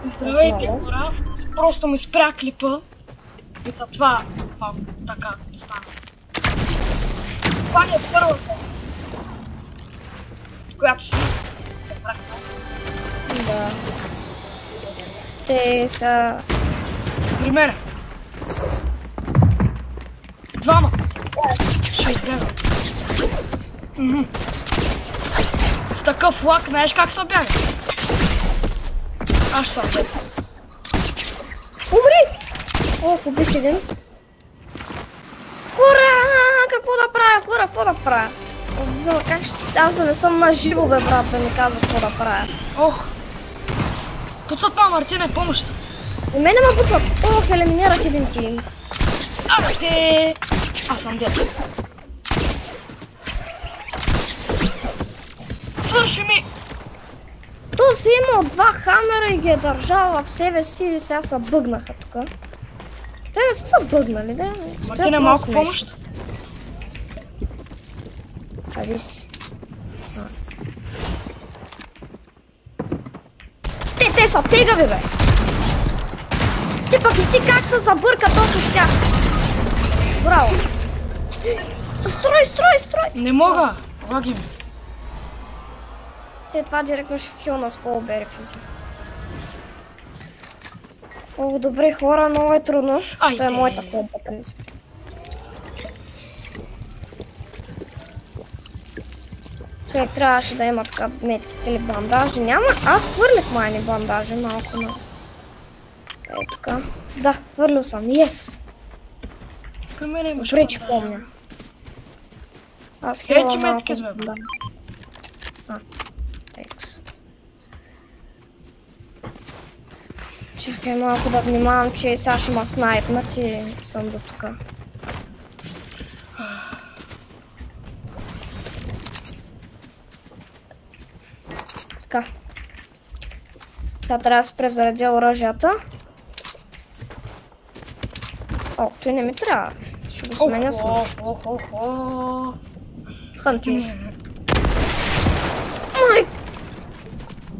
Здравейте, хора! Просто ми спря клипа и затова малко така стана. Това ни е първата, която си препрахме. Да. Те са... При мене. Двама. Ще избягам. С такъв лак, знаеш как се бяга? Аз съм деца. Умри! Ох, убих един. Хора! Какво да правя? Хора, какво да правя? Как ще... Аз да не съм на живо, бе, брат, да ми казва какво да правя. Ох! Туцат ма, Мартине, помощ! И мене ме буцат. Ох, елиминирах един тим. Абе те! Аз съм деца. Свърши ми! То си имал два хамера и ги е държал в себе си и сега са бъгнаха тука. Те не са бъгнали, да? Мартине, малко помощ? Хади си. Те са тегави, бе! Ти пък и ти как се забърка точно с тях? Браво! Строй! Не мога! Лаги ми. След това директно ще вхил на своя берефизи. Ох, добре хора, много е трудно. Това е моята компа, принцип. Човек трябваше да има така метките или бандажи. Няма, аз хвърлих майни бандажи малко на... Ей така. Да, хвърлил съм, ес! Добре, че помня. Аз хвърля малко с бандажи. Текс. Чакай малко да внимавам, че сега ще ма снайпнат и съм до тука. Така. Сега трябва да се презаредя оръжията. Ох, той не ми трябва. Ще го сменя с нещо. Хънтинг.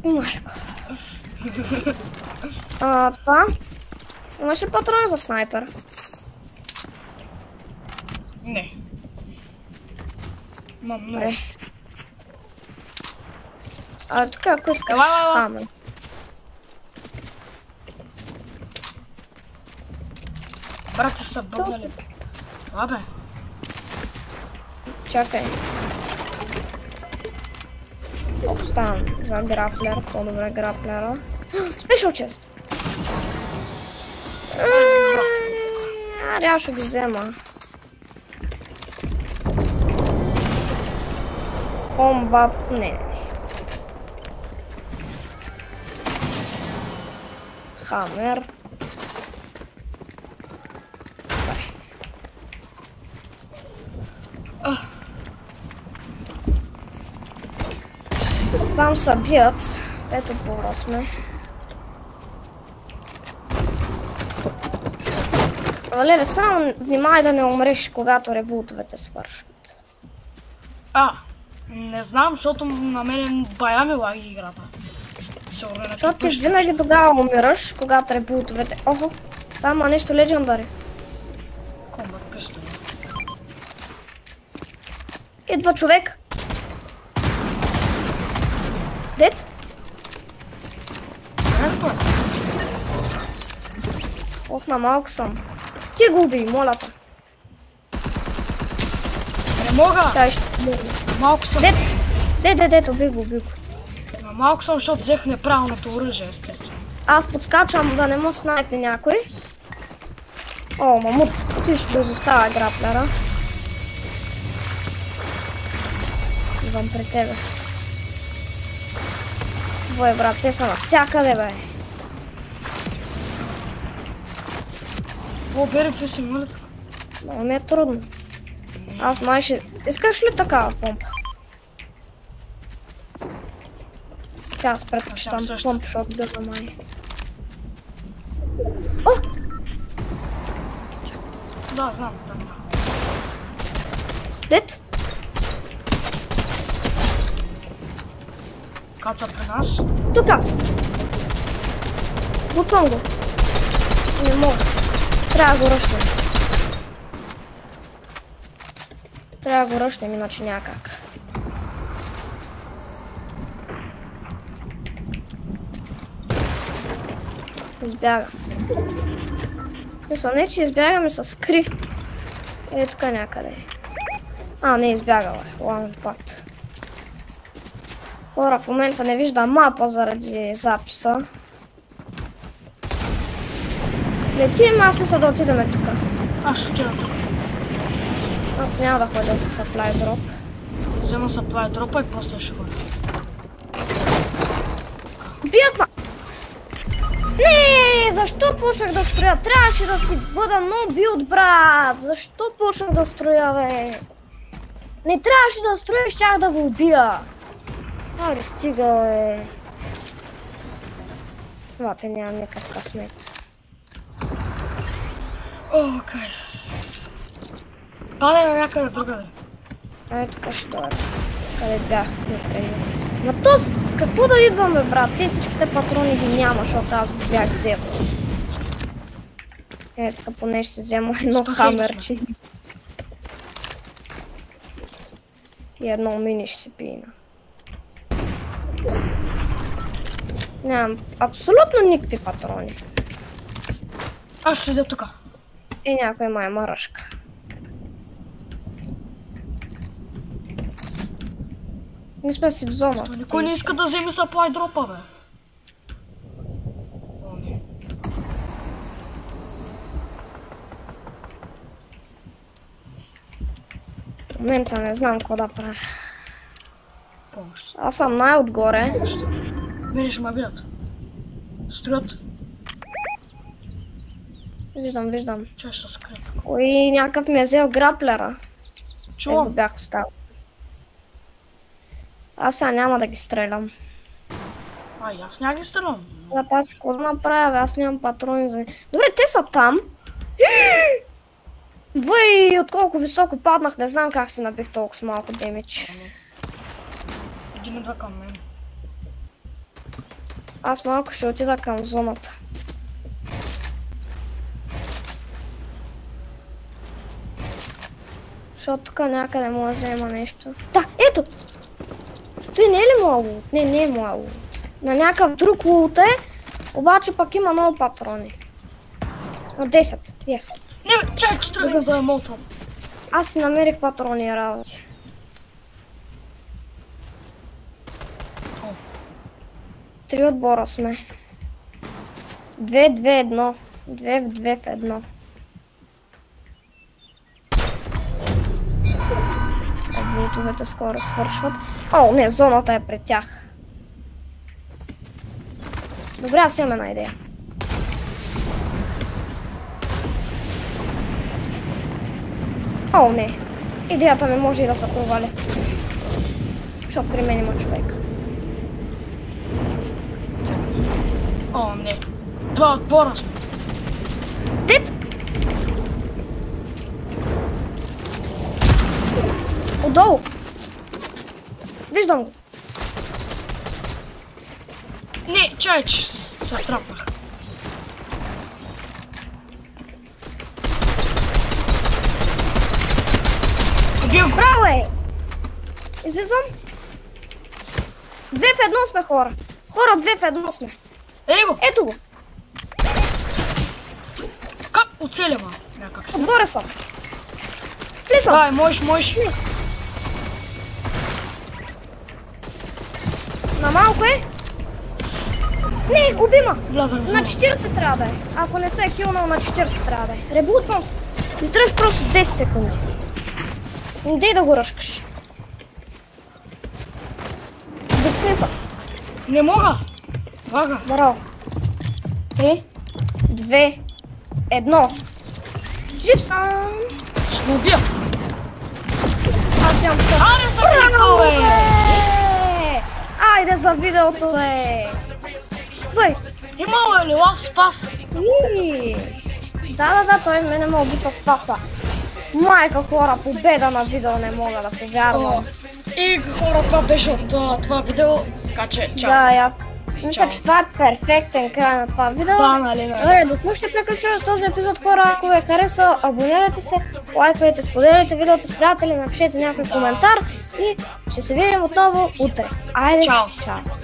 Майко. Това. Имаш ли патрон за снайпер? Не. Мам, много. Тук ако искаш хамер. Брата са бъгнали. Абе. Чакай. Оставам за граплер, по-добре граплера. Спешъл чест! Аре, ще го взема. Комбат, не. Хамер. Там са бият. Ето по сме. Валери, само внимай да не умреш, когато ребутовете свършват. Не знам, защото на мен бая ми лаги играта. Защото ти винаги тогава умираш, когато ребутовете... Охо, там има нещо легендари. Комбат пистол. Идва човек. Дет? Ето е. Ох, на малко съм. Ти го убий, моля те. Не мога! Чай ще... Малко съм... Дет, убий го. Малко съм, защото взех неправилното оръжие, естествено. Аз подскачам да не му снайпне някой. О, мамут, ти ще дозостава граплера. Идвам при тебе. Бой, брат, те са навсякъде, бе. Берефи си, моля така. Много ми е трудно. Аз май ще... Искаш ли такава помпа? Аз предпочитам помп, защото дъга май. О! Да, знам, там. Дет? Каца при нас. Тука! Пуцам го. Не мога. Трябва да го ръщам. Трябва да го ръщам, иначе няма как. Избягам. Мисля, не че избягаме с скри. Е, тук някъде. А, не избягала. Ланг път. Хора, в момента не виждам мапа заради записа. Летим, аз мисля да отидем тук. Аз ще отида тук. Аз няма да ходя за supply drop. Взема supply дропа и после ще ходя. Бият ма! Не, защо почнах да строя? Трябваше да си бъда много билд, брат! Защо почнах да строя, бе? Не трябваше да строя, щях да го убия. Аре, стига, бе. Вате, нямам никакъв късмет. О, гайс. Падай на някъде другаде. Ай, тук ще дойда. Къде бях напреди. Ма този, какво да идваме, брат? Те всичките патрони ги няма, защото аз ги бях взел. Е, така поне ще си взема едно хамерче. И едно мини ще си пина. Нямам абсолютно никакви патрони. Аз ще седя тука. И някой май мъръшка. Не сме си в зоната. Никой не иска да вземе supply дропа, бе. О, не. В момента не знам какво да правя. Помощ. Аз съм най-отгоре. Мене ще ме видят. Строят. Виждам, виждам. Чай ще се скрия. Ой, някакъв ми е взел граплера. Е, го Чувам. бях оставил. Аз сега няма да ги стрелям. Ай, аз няма ги стрелям. Аз какво да направя, бе? Аз нямам патрони за... Добре, те са там. Въй, от колко високо паднах, не знам как се набих толкова с малко демидж. Един идва към мен. Аз малко ще отида към зоната. Защото тук някъде може да има нещо. Да, ето! Той не е ли моя лут? Не, не е моя лут. На някакъв друг лут е, обаче пък има много патрони. На 10, yes. Не, чай, че тръгна да е молтвам. Аз си намерих патрони и работи. О. 3 отбора сме. 2-2-1. 2 в 2 в 1. Бултовете скоро свършват. О, не, зоната е пред тях. Добре, аз имам една идея. О, не. Идеята ми може и да се проваля. Защото при мен има човек. О, не. 2 отбора сме. Дет! Отдолу! Виждам го! Не, чай, че се трапнах. Убил го. Браво е! Излизам. 2 в 1 сме, хора. Хора, 2 в 1 сме. Ей го. Ето го. Как оцеля, ма? Някак се. Отгоре съм. Влизам. Дай, можеш. На малко е. Не, убима. Влязах в На зона. 40 трябва да е. Ако не се е килнал, на 40 трябва да е. Ребутвам се. Издръж просто 10 секунди. Не дей да го ръшкаш. Букси съм. Не мога. Вага. Браво. 3, 2, 1. Жив съм. Ще го убия. Аз нямам стър. Аре, за кликал, бе. Айде за видеото, бе. Бъй. Имало е ли лав спас? Да, той мене ме уби с спаса. Майка, хора, победа на видео, не мога да повярвам. И хора, това беше от това видео, така че чао. Да, аз Мисля, че това е перфектен край на това видео. Да, нали? Добре, до тук ще приключваме с този епизод, хора. Ако ви е харесал, абонирайте се, лайкайте, споделяйте видеото с приятели, напишете някой коментар и ще се видим отново утре. Айде, Чао! Чао!